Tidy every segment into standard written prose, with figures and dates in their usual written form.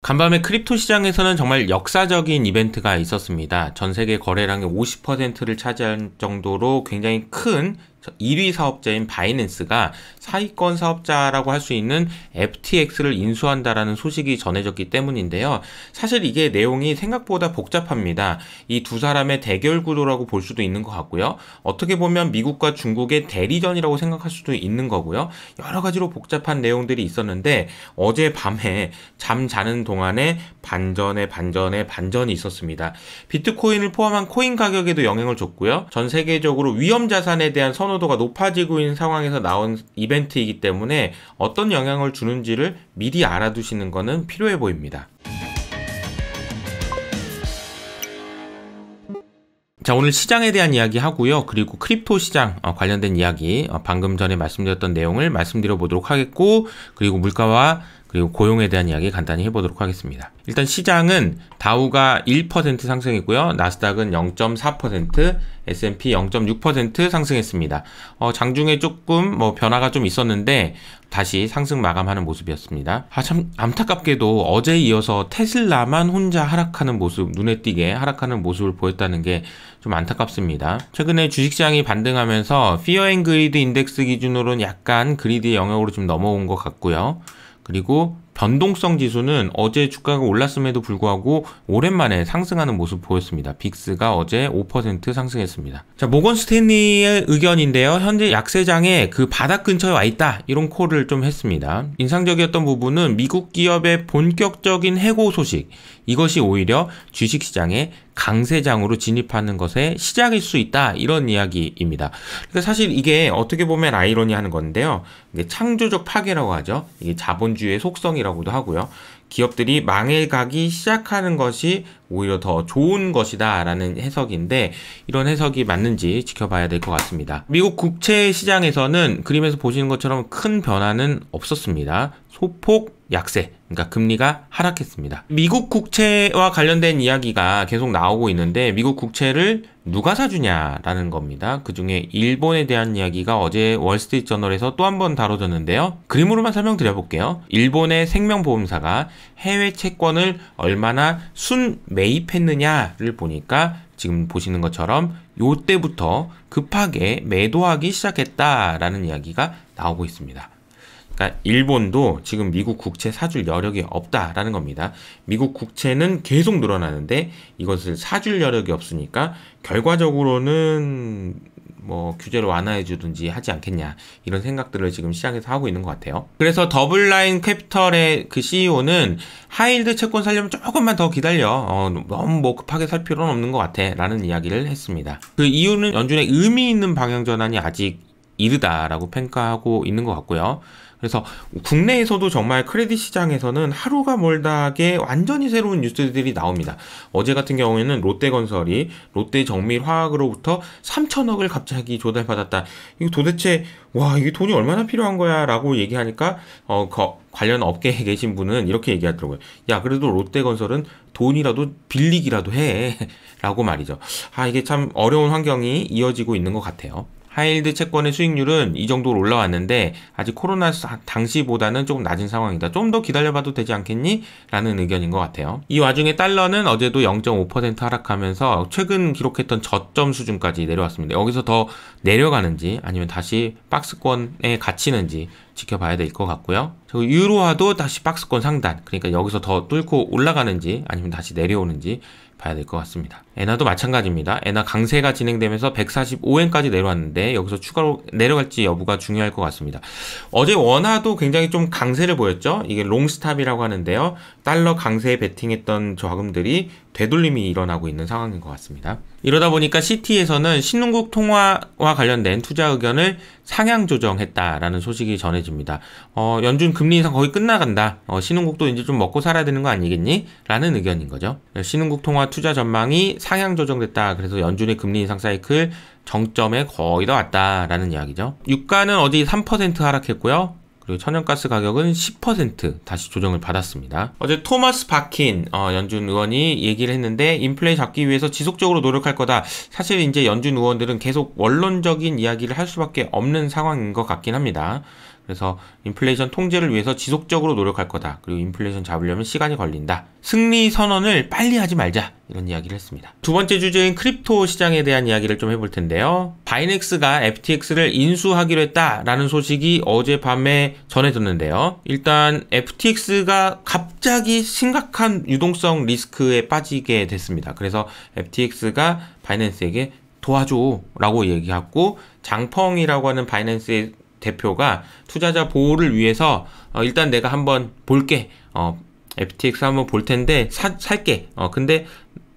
간밤에 크립토 시장에서는 정말 역사적인 이벤트가 있었습니다. 전 세계 거래량의 50%를 차지할 정도로 굉장히 큰 1위 사업자인 바이낸스가 사기권 사업자라고 할 수 있는 FTX를 인수한다라는 소식이 전해졌기 때문인데요. 사실 이게 내용이 생각보다 복잡합니다. 이 두 사람의 대결 구도라고 볼 수도 있는 것 같고요. 어떻게 보면 미국과 중국의 대리전이라고 생각할 수도 있는 거고요. 여러 가지로 복잡한 내용들이 있었는데 어제 밤에 잠 자는 동안에 반전이 있었습니다. 비트코인을 포함한 코인 가격에도 영향을 줬고요. 전 세계적으로 위험 자산에 대한 선호도가 높아지고 있는 상황에서 나온 이벤트이기 때문에 어떤 영향을 주는지를 미리 알아두시는 것은 필요해 보입니다. 자, 오늘 시장에 대한 이야기 하고요. 그리고 크립토 시장 관련된 이야기 방금 전에 말씀드렸던 내용을 말씀드려 보도록 하겠고, 그리고 물가와 그리고 고용에 대한 이야기 간단히 해보도록 하겠습니다. 일단 시장은 다우가 1% 상승했고요. 나스닥은 0.4%, S&P 0.6% 상승했습니다. 장중에 조금 변화가 좀 있었는데 다시 상승 마감하는 모습이었습니다. 참 안타깝게도 어제에 이어서 테슬라만 혼자 하락하는 모습, 눈에 띄게 하락하는 모습을 보였다는 게 좀 안타깝습니다. 최근에 주식시장이 반등하면서 Fear and Greed 인덱스 기준으로는 약간 그리드의 영역으로 좀 넘어온 것 같고요. 그리고 변동성 지수는 어제 주가가 올랐음에도 불구하고 오랜만에 상승하는 모습 보였습니다. 빅스가 어제 5% 상승했습니다. 자, 모건 스탠리의 의견인데요. 현재 약세장에 그 바닥 근처에 와 있다, 이런 콜을 좀 했습니다. 인상적이었던 부분은 미국 기업의 본격적인 해고 소식, 이것이 오히려 주식시장에 강세장으로 진입하는 것의 시작일 수 있다, 이런 이야기입니다. 그러니까 사실 이게 어떻게 보면 아이러니하는 건데요. 이게 창조적 파괴라고 하죠. 이게 자본주의의 속성이라고도 하고요. 기업들이 망해가기 시작하는 것이 오히려 더 좋은 것이다 라는 해석인데, 이런 해석이 맞는지 지켜봐야 될 것 같습니다. 미국 국채 시장에서는 그림에서 보시는 것처럼 큰 변화는 없었습니다. 소폭 약세, 그러니까 금리가 하락했습니다. 미국 국채와 관련된 이야기가 계속 나오고 있는데 미국 국채를 누가 사주냐라는 겁니다. 그 중에 일본에 대한 이야기가 어제 월스트리트저널에서 또 한 번 다뤄졌는데요. 그림으로만 설명드려 볼게요. 일본의 생명보험사가 해외 채권을 얼마나 순매입했느냐를 보니까 지금 보시는 것처럼 요때부터 급하게 매도하기 시작했다라는 이야기가 나오고 있습니다. 그러니까 일본도 지금 미국 국채 사줄 여력이 없다라는 겁니다. 미국 국채는 계속 늘어나는데 이것을 사줄 여력이 없으니까 결과적으로는 규제를 완화해 주든지 하지 않겠냐, 이런 생각들을 지금 시장에서 하고 있는 것 같아요. 그래서 더블라인 캐피털의 그 CEO는 하이힐드 채권 살려면 조금만 더 기다려, 너무 급하게 살 필요는 없는 것 같아 라는 이야기를 했습니다. 그 이유는 연준의 의미 있는 방향 전환이 아직 이르다라고 평가하고 있는 것 같고요. 그래서 국내에서도 정말 크레딧 시장에서는 하루가 멀다하게 완전히 새로운 뉴스들이 나옵니다. 어제 같은 경우에는 롯데건설이 롯데정밀화학으로부터 3천억을 갑자기 조달받았다. 이거 도대체 이게 돈이 얼마나 필요한 거야 라고 얘기하니까 관련 업계에 계신 분은 이렇게 얘기하더라고요. 야, 그래도 롯데건설은 돈이라도 빌리기라도 해 라고 말이죠. 이게 참 어려운 환경이 이어지고 있는 것 같아요. 하이힐드 채권의 수익률은 이 정도로 올라왔는데 아직 코로나 당시보다는 조금 낮은 상황이다. 좀 더 기다려봐도 되지 않겠니? 라는 의견인 것 같아요. 이 와중에 달러는 어제도 0.5% 하락하면서 최근 기록했던 저점 수준까지 내려왔습니다. 여기서 더 내려가는지 아니면 다시 박스권에 갇히는지 지켜봐야 될 것 같고요. 유로화도 다시 박스권 상단, 그러니까 여기서 더 뚫고 올라가는지 아니면 다시 내려오는지 봐야 될 것 같습니다. 엔화도 마찬가지입니다. 엔화 강세가 진행되면서 145엔까지 내려왔는데 여기서 추가로 내려갈지 여부가 중요할 것 같습니다. 어제 원화도 굉장히 좀 강세를 보였죠. 이게 롱스탑이라고 하는데요. 달러 강세에 베팅했던 자금들이 되돌림이 일어나고 있는 상황인 것 같습니다. 이러다 보니까 시티에서는 신흥국 통화와 관련된 투자 의견을 상향 조정했다라는 소식이 전해집니다. 연준 금리 인상 거의 끝나간다. 신흥국도 이제 좀 먹고 살아야 되는 거 아니겠니? 라는 의견인 거죠. 신흥국 통화 투자 전망이 상향 조정됐다. 그래서 연준의 금리 인상 사이클 정점에 거의 다 왔다라는 이야기죠. 유가는 어제 3% 하락했고요. 그리고 천연가스 가격은 10% 다시 조정을 받았습니다. 어제 토머스 바킨 연준 의원이 얘기를 했는데 인플레 잡기 위해서 지속적으로 노력할 거다. 사실 이제 연준 의원들은 계속 원론적인 이야기를 할 수밖에 없는 상황인 것 같긴 합니다. 그래서 인플레이션 통제를 위해서 지속적으로 노력할 거다. 그리고 인플레이션 잡으려면 시간이 걸린다. 승리 선언을 빨리 하지 말자. 이런 이야기를 했습니다. 두 번째 주제인 크립토 시장에 대한 이야기를 좀 해볼 텐데요. 바이넥스가 FTX를 인수하기로 했다라는 소식이 어젯밤에 전해졌는데요. 일단 FTX가 갑자기 심각한 유동성 리스크에 빠지게 됐습니다. 그래서 FTX가 바이낸스에게 도와줘 라고 얘기하고, 장펑이라고 하는 바이낸스의 대표가 투자자 보호를 위해서 일단 내가 한번 볼게, FTX 한번 볼 텐데 살게. 근데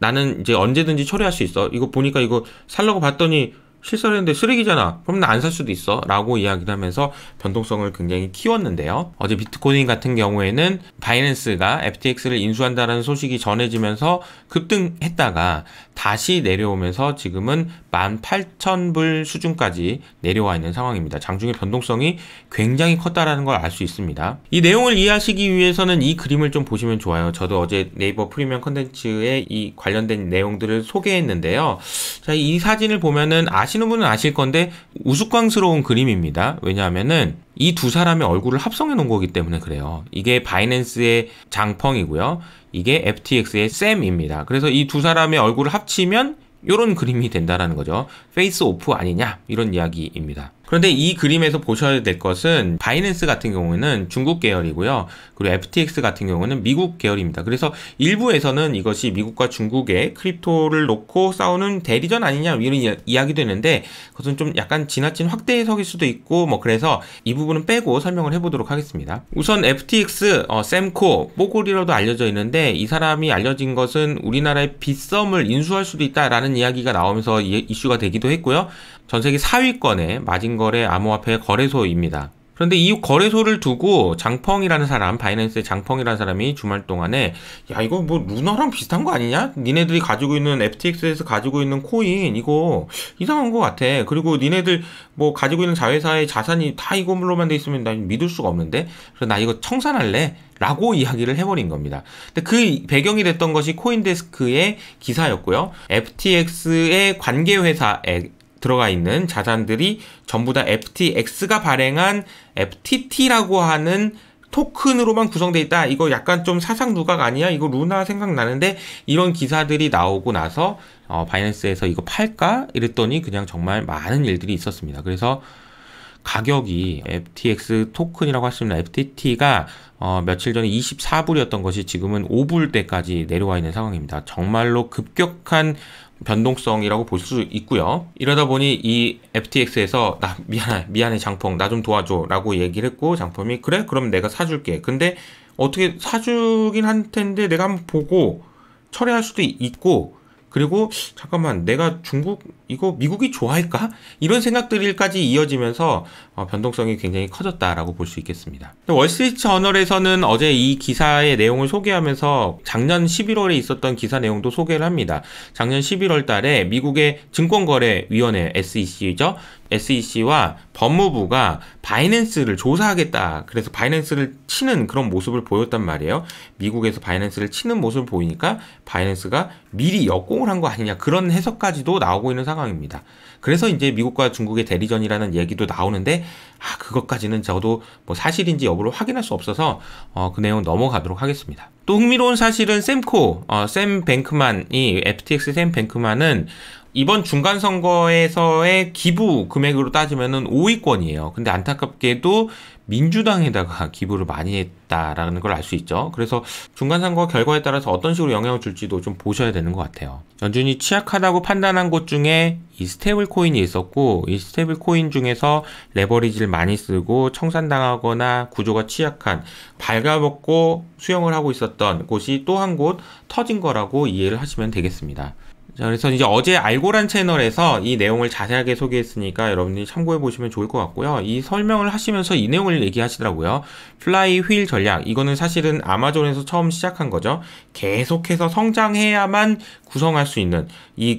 나는 이제 언제든지 처리할 수 있어. 이거 보니까 이거 살려고 봤더니 실사했는데 쓰레기잖아. 그럼 나 안 살 수도 있어. 라고 이야기를 하면서 변동성을 굉장히 키웠는데요. 어제 비트코인 같은 경우에는 바이낸스가 FTX를 인수한다는 소식이 전해지면서 급등했다가 다시 내려오면서 지금은 18,000불 수준까지 내려와 있는 상황입니다. 장중에 변동성이 굉장히 컸다라는 걸 알 수 있습니다. 이 내용을 이해하시기 위해서는 이 그림을 좀 보시면 좋아요. 저도 어제 네이버 프리미엄 컨텐츠에 이 관련된 내용들을 소개했는데요. 자, 이 사진을 보면은 아시는 분은 아실 건데 우스꽝스러운 그림입니다. 왜냐하면은 이 두 사람의 얼굴을 합성해 놓은 거기 때문에 그래요. 이게 바이낸스의 장펑이고요. 이게 FTX의 샘입니다. 그래서 이 두 사람의 얼굴을 합치면 이런 그림이 된다라는 거죠. 페이스 오프 아니냐, 이런 이야기입니다. 그런데 이 그림에서 보셔야 될 것은 바이낸스 같은 경우에는 중국 계열이고요. 그리고 FTX 같은 경우는 미국 계열입니다. 그래서 일부에서는 이것이 미국과 중국의 크립토를 놓고 싸우는 대리전 아니냐, 이런 이야기도 있는데 그것은 좀 약간 지나친 확대 해석일 수도 있고 그래서 이 부분은 빼고 설명을 해보도록 하겠습니다. 우선 FTX, 샘코, 뽀글이라도 알려져 있는데 이 사람이 알려진 것은 우리나라의 빗썸을 인수할 수도 있다라는 이야기가 나오면서 이슈가 되기도 했고요. 전 세계 4위권의 마진거래 암호화폐 거래소입니다. 그런데 이 거래소를 두고 장펑이라는 사람, 바이낸스의 장펑이라는 사람이 주말 동안에 야, 이거 뭐 루나랑 비슷한 거 아니냐? 니네들이 가지고 있는 FTX에서 가지고 있는 코인 이거 이상한 거 같아. 그리고 니네들 뭐 가지고 있는 자회사의 자산이 다 이걸로만 돼 있으면 난 믿을 수가 없는데. 그래서 나 이거 청산할래. 라고 이야기를 해버린 겁니다. 근데 그 배경이 됐던 것이 코인데스크의 기사였고요. FTX의 관계회사에 들어가 있는 자산들이 전부 다 FTX가 발행한 FTT라고 하는 토큰으로만 구성되어 있다. 이거 약간 좀 사상 누각 아니야? 이거 루나 생각나는데, 이런 기사들이 나오고 나서 바이낸스에서 이거 팔까? 이랬더니 그냥 정말 많은 일들이 있었습니다. 그래서 가격이 FTX 토큰이라고 할 수 있는 FTT가 며칠 전에 24불이었던 것이 지금은 5불대까지 내려와 있는 상황입니다. 정말로 급격한 변동성이라고 볼 수 있고요. 이러다 보니 이 FTX에서 나 미안해 장펑 나 좀 도와줘 라고 얘기를 했고, 장펑이 그래? 그럼 내가 사줄게. 근데 어떻게 사주긴 할 텐데 내가 한번 보고 철회할 수도 있고, 그리고 잠깐만 내가 이거 미국이 좋아할까? 이런 생각들까지 이어지면서 변동성이 굉장히 커졌다라고 볼 수 있겠습니다. 월스트리트 저널에서는 어제 이 기사의 내용을 소개하면서 작년 11월에 있었던 기사 내용도 소개를 합니다. 작년 11월 달에 미국의 증권거래위원회 SEC죠. SEC와 법무부가 바이낸스를 조사하겠다. 그래서 바이낸스를 치는 그런 모습을 보였단 말이에요. 미국에서 바이낸스를 치는 모습을 보이니까 바이낸스가 미리 역공을 한 거 아니냐, 그런 해석까지도 나오고 있는 상황입니다. 그래서 이제 미국과 중국의 대리전이라는 얘기도 나오는데 그것까지는 저도 뭐 사실인지 여부를 확인할 수 없어서 그 내용 넘어가도록 하겠습니다. 또 흥미로운 사실은 샘코, 샘 뱅크만이 FTX 샘 뱅크만은 이번 중간선거에서의 기부 금액으로 따지면은 5위권이에요. 근데 안타깝게도 민주당에다가 기부를 많이 했다라는 걸 알 수 있죠. 그래서 중간선거 결과에 따라서 어떤 식으로 영향을 줄지도 좀 보셔야 되는 것 같아요. 연준이 취약하다고 판단한 곳 중에 이 스테이블 코인이 있었고, 이 스테이블 코인 중에서 레버리지를 많이 쓰고 청산당하거나 구조가 취약한, 발가벗고 수용을 하고 있었던 곳이 또 한 곳 터진 거라고 이해를 하시면 되겠습니다. 자, 그래서 이제 어제 알고란 채널에서 이 내용을 자세하게 소개했으니까 여러분들이 참고해 보시면 좋을 것 같고요. 이 설명을 하시면서 이 내용을 얘기하시더라고요. 플라이 휠 전략. 이거는 사실은 아마존에서 처음 시작한 거죠. 계속해서 성장해야만 구성할 수 있는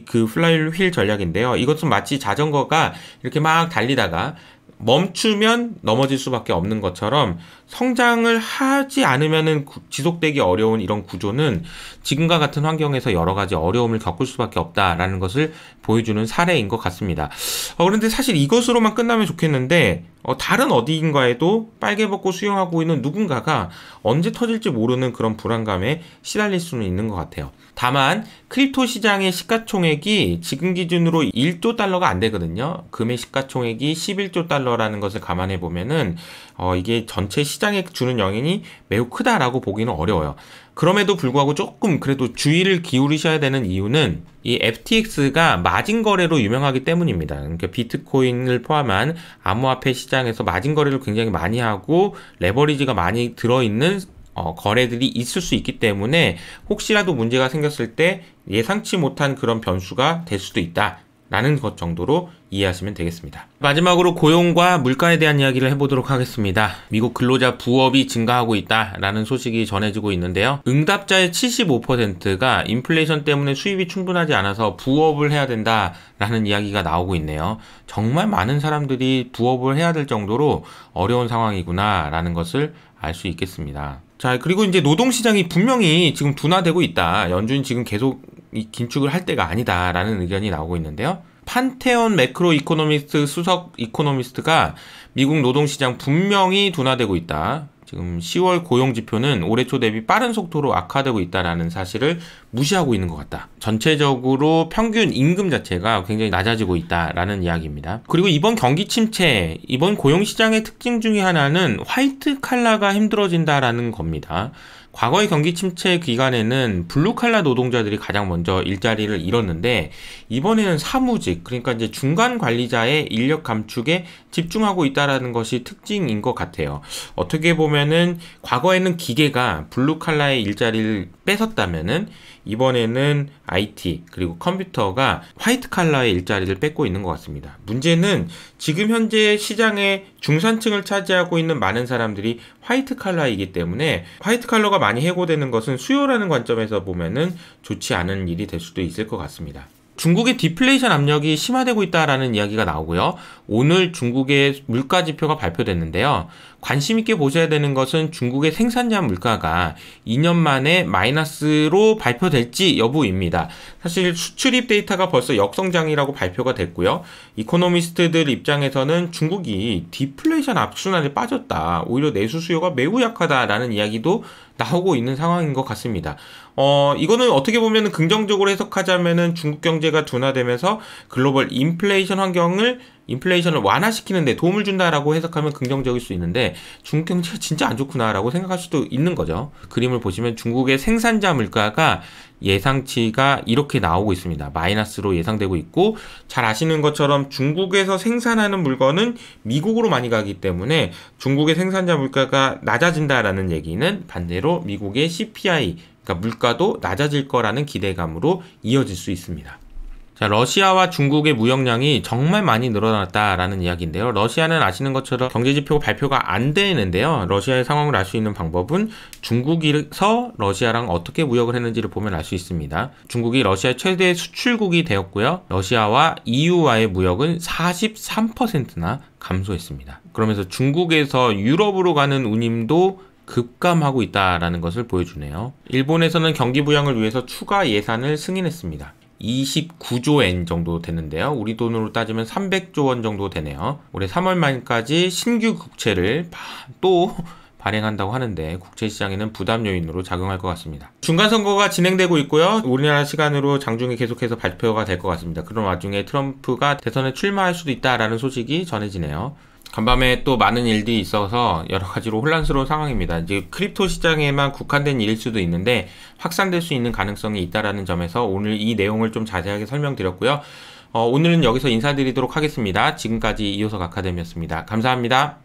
그 플라이 휠 전략인데요. 이것은 마치 자전거가 이렇게 막 달리다가 멈추면 넘어질 수밖에 없는 것처럼 성장을 하지 않으면은 지속되기 어려운 이런 구조는 지금과 같은 환경에서 여러 가지 어려움을 겪을 수밖에 없다라는 것을 보여주는 사례인 것 같습니다. 그런데 사실 이것으로만 끝나면 좋겠는데 다른 어디인가에도 빨개벗고 수영하고 있는 누군가가 언제 터질지 모르는 그런 불안감에 시달릴 수는 있는 것 같아요. 다만 크립토 시장의 시가총액이 지금 기준으로 1조 달러가 안 되거든요. 금의 시가총액이 11조 달러라는 것을 감안해 보면은 이게 전체 시장에 주는 영향이 매우 크다라고 보기는 어려워요. 그럼에도 불구하고 조금 그래도 주의를 기울이셔야 되는 이유는 이 FTX가 마진 거래로 유명하기 때문입니다. 그러니까 비트코인을 포함한 암호화폐 시장에서 마진 거래를 굉장히 많이 하고 레버리지가 많이 들어있는 거래들이 있을 수 있기 때문에 혹시라도 문제가 생겼을 때 예상치 못한 그런 변수가 될 수도 있다 라는 것 정도로 이해하시면 되겠습니다. 마지막으로 고용과 물가에 대한 이야기를 해보도록 하겠습니다. 미국 근로자 부업이 증가하고 있다라는 소식이 전해지고 있는데요. 응답자의 75%가 인플레이션 때문에 수입이 충분하지 않아서 부업을 해야 된다라는 이야기가 나오고 있네요. 정말 많은 사람들이 부업을 해야 될 정도로 어려운 상황이구나 라는 것을 알 수 있겠습니다. 자, 그리고 이제 노동시장이 분명히 지금 둔화되고 있다. 연준이 지금 계속 긴축을 할 때가 아니다라는 의견이 나오고 있는데요. 판테온 매크로 이코노미스트 수석 이코노미스트가 미국 노동시장 분명히 둔화되고 있다. 지금 10월 고용지표는 올해 초 대비 빠른 속도로 악화되고 있다는 사실을 무시하고 있는 것 같다. 전체적으로 평균 임금 자체가 굉장히 낮아지고 있다라는 이야기입니다. 그리고 이번 경기 침체, 이번 고용시장의 특징 중에 하나는 화이트 칼라가 힘들어진다라는 겁니다. 과거의 경기 침체 기간에는 블루칼라 노동자들이 가장 먼저 일자리를 잃었는데 이번에는 사무직, 그러니까 이제 중간 관리자의 인력 감축에 집중하고 있다라는 것이 특징인 것 같아요. 어떻게 보면은 과거에는 기계가 블루칼라의 일자리를 뺏었다면은 이번에는 IT 그리고 컴퓨터가 화이트 칼라의 일자리를 뺏고 있는 것 같습니다. 문제는 지금 현재 시장의 중산층을 차지하고 있는 많은 사람들이 화이트 칼라이기 때문에 화이트 칼라가 많이 해고되는 것은 수요라는 관점에서 보면은 좋지 않은 일이 될 수도 있을 것 같습니다. 중국의 디플레이션 압력이 심화되고 있다라는 이야기가 나오고요. 오늘 중국의 물가 지표가 발표됐는데요. 관심 있게 보셔야 되는 것은 중국의 생산자 물가가 2년 만에 마이너스로 발표될지 여부입니다. 사실 수출입 데이터가 벌써 역성장이라고 발표가 됐고요. 이코노미스트들 입장에서는 중국이 디플레이션 악순환에 빠졌다. 오히려 내수 수요가 매우 약하다라는 이야기도 나오고 있는 상황인 것 같습니다. 이거는 어떻게 보면 긍정적으로 해석하자면은 중국 경제가 둔화되면서 글로벌 인플레이션을 완화시키는 데 도움을 준다라고 해석하면 긍정적일 수 있는데 중국 경제가 진짜 안 좋구나라고 생각할 수도 있는 거죠. 그림을 보시면 중국의 생산자 물가가 예상치가 이렇게 나오고 있습니다. 마이너스로 예상되고 있고, 잘 아시는 것처럼 중국에서 생산하는 물건은 미국으로 많이 가기 때문에 중국의 생산자 물가가 낮아진다라는 얘기는 반대로 미국의 CPI, 그러니까 물가도 낮아질 거라는 기대감으로 이어질 수 있습니다. 자, 러시아와 중국의 무역량이 정말 많이 늘어났다라는 이야기인데요. 러시아는 아시는 것처럼 경제지표 발표가 안 되는데요. 러시아의 상황을 알 수 있는 방법은 중국에서 러시아랑 어떻게 무역을 했는지를 보면 알 수 있습니다. 중국이 러시아의 최대 수출국이 되었고요. 러시아와 EU와의 무역은 43%나 감소했습니다. 그러면서 중국에서 유럽으로 가는 운임도 급감하고 있다라는 것을 보여주네요. 일본에서는 경기 부양을 위해서 추가 예산을 승인했습니다. 29조 엔 정도 되는데요. 우리 돈으로 따지면 300조 원 정도 되네요. 올해 3월 말까지 신규 국채를 또 발행한다고 하는데 국채 시장에는 부담 요인으로 작용할 것 같습니다. 중간선거가 진행되고 있고요. 우리나라 시간으로 장중에 계속해서 발표가 될 것 같습니다. 그런 와중에 트럼프가 대선에 출마할 수도 있다라는 소식이 전해지네요. 간밤에 또 많은 일들이 있어서 여러 가지로 혼란스러운 상황입니다. 이제 크립토 시장에만 국한된 일일 수도 있는데 확산될 수 있는 가능성이 있다라는 점에서 오늘 이 내용을 좀 자세하게 설명드렸고요. 오늘은 여기서 인사드리도록 하겠습니다. 지금까지 이호석 아카데미였습니다. 감사합니다.